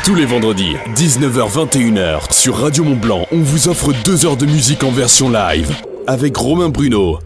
Tous les vendredis, 19h-21h, sur Radio Mont-Blanc, on vous offre 2 heures de musique en version live, avec Romain Bruno.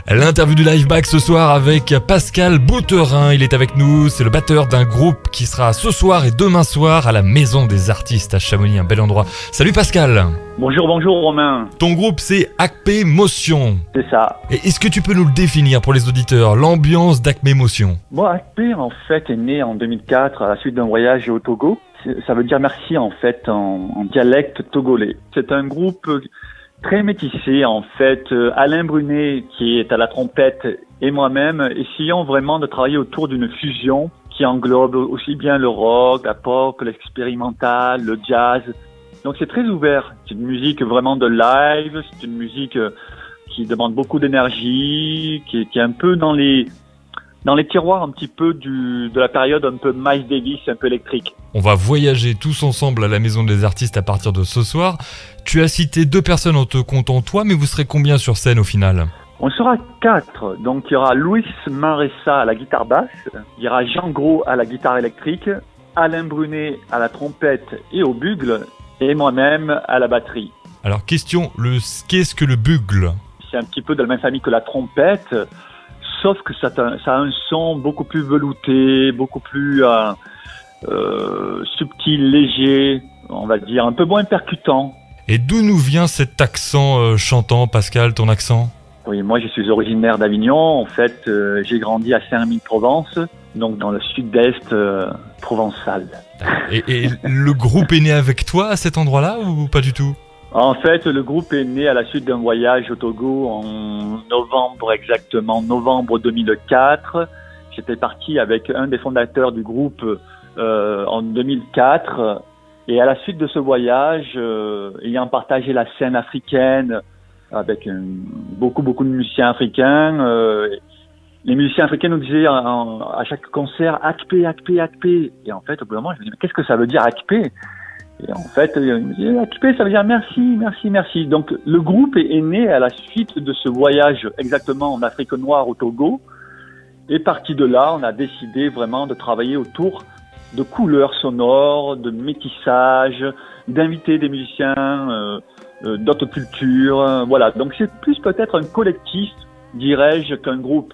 L'interview du Live Back ce soir avec Pascal Bouterin, il est avec nous, c'est le batteur d'un groupe qui sera ce soir et demain soir à la Maison des Artistes à Chamonix, un bel endroit. Salut Pascal. Bonjour Romain. Ton groupe c'est Acme Motion. C'est ça. Et est-ce que tu peux nous le définir pour les auditeurs, l'ambiance d'Acme Motion? Moi, Acme en fait est né en 2004 à la suite d'un voyage au Togo. Ça veut dire merci en fait en dialecte togolais. C'est un groupe très métissé en fait. Alain Brunet qui est à la trompette et moi-même essayons vraiment de travailler autour d'une fusion qui englobe aussi bien le rock, la pop, l'expérimental, le jazz. Donc c'est très ouvert. C'est une musique vraiment de live, c'est une musique qui demande beaucoup d'énergie, qui est un peu dans les tiroirs un petit peu de la période un peu Miles Davis, un peu électrique. On va voyager tous ensemble à la Maison des Artistes à partir de ce soir. Tu as cité 2 personnes en te comptant toi, mais vous serez combien sur scène au final? On sera 4. Donc il y aura Luis Manresa à la guitare basse, il y aura Jean Gros à la guitare électrique, Alain Brunet à la trompette et au bugle, et moi-même à la batterie. Alors question, qu'est-ce que le bugle? C'est un petit peu de la même famille que la trompette, sauf que ça a un son beaucoup plus velouté, beaucoup plus subtil, léger, on va dire, un peu moins percutant. Et d'où nous vient cet accent chantant, Pascal, ton accent? Oui, moi je suis originaire d'Avignon, en fait j'ai grandi à Saint-Rémy-de-Provence, donc dans le sud-est provençal. Et le groupe est né avec toi à cet endroit-là ou pas du tout? En fait, le groupe est né à la suite d'un voyage au Togo en novembre 2004. J'étais parti avec un des fondateurs du groupe en 2004. Et à la suite de ce voyage, ayant partagé la scène africaine avec beaucoup de musiciens africains, les musiciens africains nous disaient à chaque concert Acme, Acme, Acme. Et en fait, au bout d'un moment, je me dis mais qu'est-ce que ça veut dire Acme? Et en fait, il me dit Acme, ça veut dire merci, merci, merci. Donc le groupe est né à la suite de ce voyage exactement en Afrique noire au Togo. Et parti de là, on a décidé vraiment de travailler autour de couleurs sonores, de métissage, d'inviter des musiciens d'autres cultures. Voilà, donc c'est plus peut-être un collectif, dirais-je, qu'un groupe.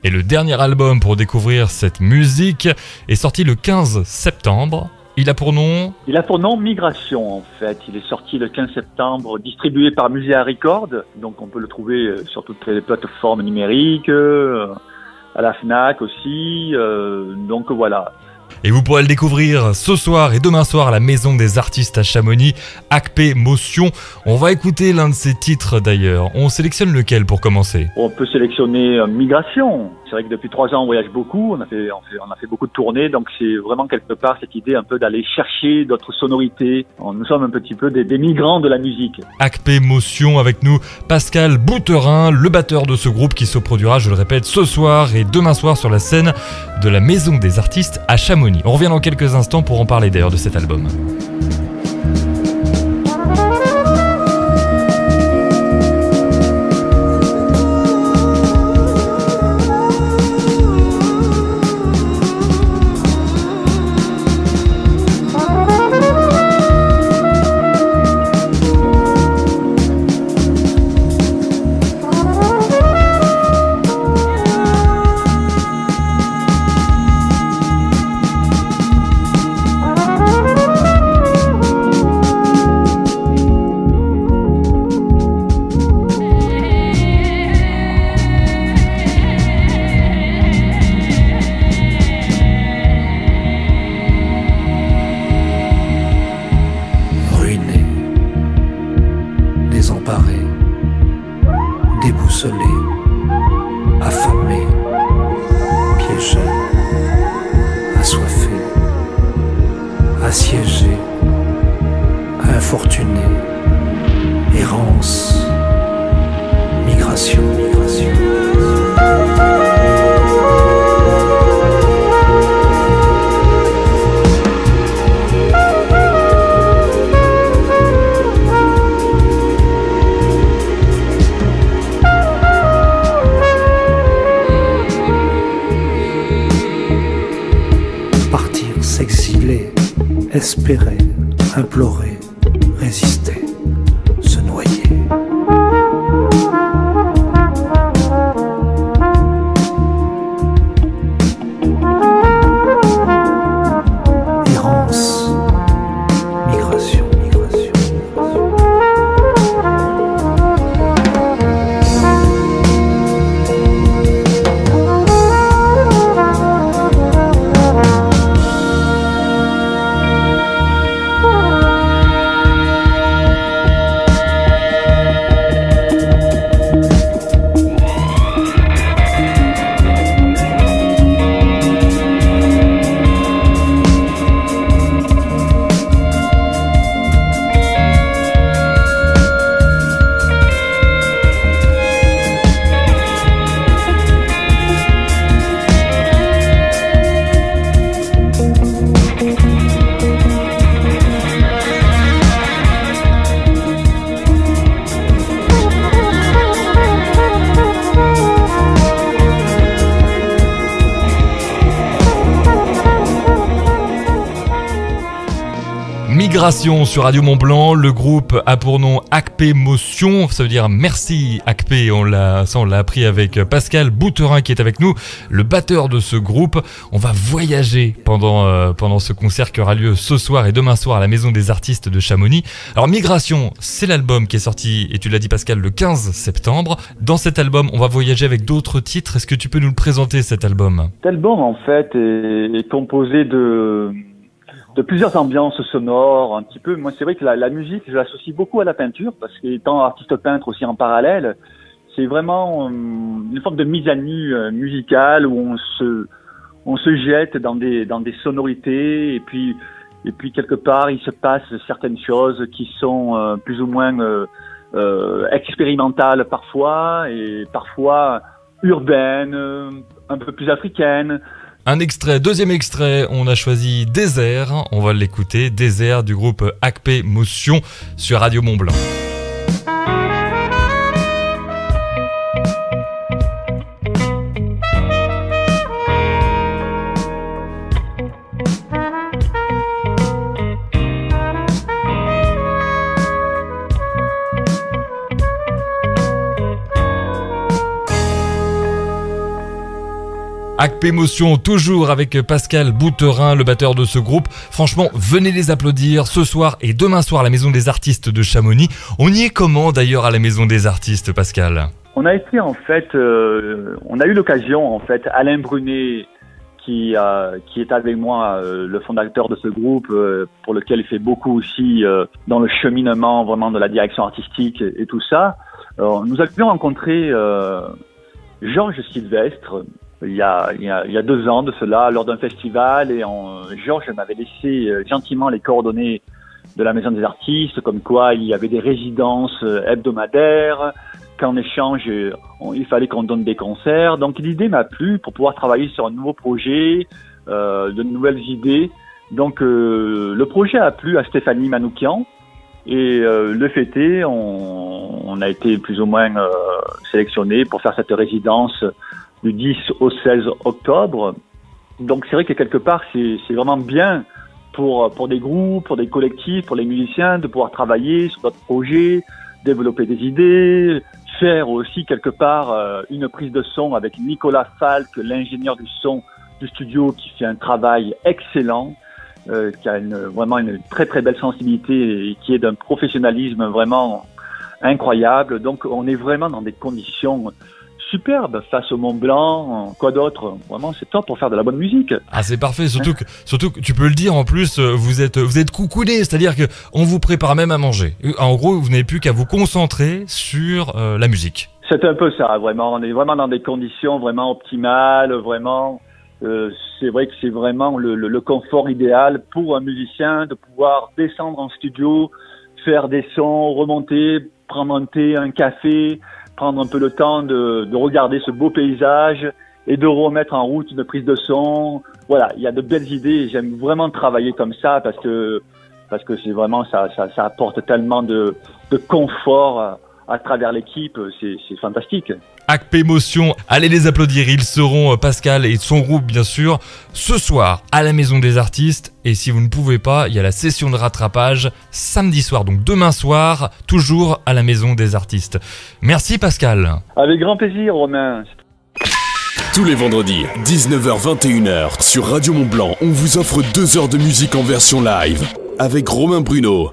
Et le dernier album pour découvrir cette musique est sorti le 15 septembre. Il a pour nom Migration, en fait. Il est sorti le 15 septembre, distribué par Musea Records. Donc on peut le trouver sur toutes les plateformes numériques, à la Fnac aussi. Donc voilà. Et vous pourrez le découvrir ce soir et demain soir à la Maison des Artistes à Chamonix, Acme Motion. On va écouter l'un de ses titres d'ailleurs. On sélectionne lequel pour commencer? On peut sélectionner Migration. C'est vrai que depuis 3 ans on voyage beaucoup, on a fait beaucoup de tournées, donc c'est vraiment quelque part cette idée un peu d'aller chercher d'autres sonorités. Nous sommes un petit peu des migrants de la musique. Acme Motion avec nous, Pascal Bouterin, le batteur de ce groupe qui se produira, je le répète, ce soir et demain soir sur la scène de la Maison des Artistes à Chamonix. On revient dans quelques instants pour en parler d'ailleurs de cet album. espérer, implorer, résister, se noyer. Errance, migration, migration, migration. Migration sur Radio Mont-Blanc, le groupe a pour nom Acpé Motion, ça veut dire merci Acpé, on l'a appris avec Pascal Bouterin qui est avec nous, le batteur de ce groupe. On va voyager pendant ce concert qui aura lieu ce soir et demain soir à la Maison des Artistes de Chamonix. Alors Migration, c'est l'album qui est sorti, et tu l'as dit Pascal, le 15 septembre. Dans cet album, on va voyager avec d'autres titres. Est-ce que tu peux nous le présenter, cet album ? Cet album, en fait, est composé de plusieurs ambiances sonores, un petit peu. Moi, c'est vrai que la musique, je l'associe beaucoup à la peinture, parce qu'étant artiste peintre aussi en parallèle, c'est vraiment une forme de mise à nu musicale où on se jette dans des sonorités, et puis quelque part, il se passe certaines choses qui sont plus ou moins expérimentales parfois, et parfois urbaines, un peu plus africaines. Un extrait, deuxième extrait, on a choisi Désert, on va l'écouter, Désert du groupe Acpé Motion sur Radio Mont-Blanc. Acpé Motion, toujours avec Pascal Bouterin, le batteur de ce groupe. Franchement, venez les applaudir ce soir et demain soir à la Maison des Artistes de Chamonix. On y est comment d'ailleurs à la Maison des Artistes, Pascal ? On a été on a eu l'occasion Alain Brunet qui est avec moi, le fondateur de ce groupe, pour lequel il fait beaucoup aussi dans le cheminement vraiment de la direction artistique et tout ça. Nous avions rencontré Georges Sylvestre il y a 2 ans de cela, lors d'un festival, et Georges m'avait laissé gentiment les coordonnées de la Maison des Artistes, comme quoi il y avait des résidences hebdomadaires, qu'en échange il fallait qu'on donne des concerts. Donc l'idée m'a plu pour pouvoir travailler sur un nouveau projet, de nouvelles idées. Donc le projet a plu à Stéphanie Manoukian, et le fait est, on a été plus ou moins sélectionné pour faire cette résidence du 10 au 16 octobre. Donc c'est vrai que quelque part c'est vraiment bien pour des groupes, pour des collectifs, pour les musiciens de pouvoir travailler sur d'autres projets, développer des idées, faire aussi quelque part une prise de son avec Nicolas Falk, l'ingénieur du son du studio, qui fait un travail excellent, qui a vraiment une très très belle sensibilité et qui est d'un professionnalisme vraiment incroyable. Donc on est vraiment dans des conditions superbe face au Mont Blanc, quoi d'autre. Vraiment, c'est top pour faire de la bonne musique. Ah, c'est parfait, surtout que tu peux le dire en plus, vous êtes coucouné, c'est-à-dire que on vous prépare même à manger. En gros, vous n'avez plus qu'à vous concentrer sur la musique. C'est un peu ça, vraiment. On est vraiment dans des conditions vraiment optimales, vraiment. C'est vrai que c'est vraiment le confort idéal pour un musicien de pouvoir descendre en studio, faire des sons, remonter, prendre un thé, un café, prendre un peu le temps de regarder ce beau paysage et de remettre en route une prise de son. Voilà, il y a de belles idées. J'aime vraiment travailler comme ça parce que c'est vraiment ça apporte tellement de confort à travers l'équipe, c'est fantastique. Acp Émotion, allez les applaudir, ils seront, Pascal et son groupe bien sûr, ce soir à la Maison des Artistes. Et si vous ne pouvez pas, il y a la session de rattrapage samedi soir, donc demain soir, toujours à la Maison des Artistes. Merci Pascal. Avec grand plaisir, Romain. Tous les vendredis, 19h-21h, sur Radio Mont Blanc, on vous offre 2 heures de musique en version live, avec Romain Bruno.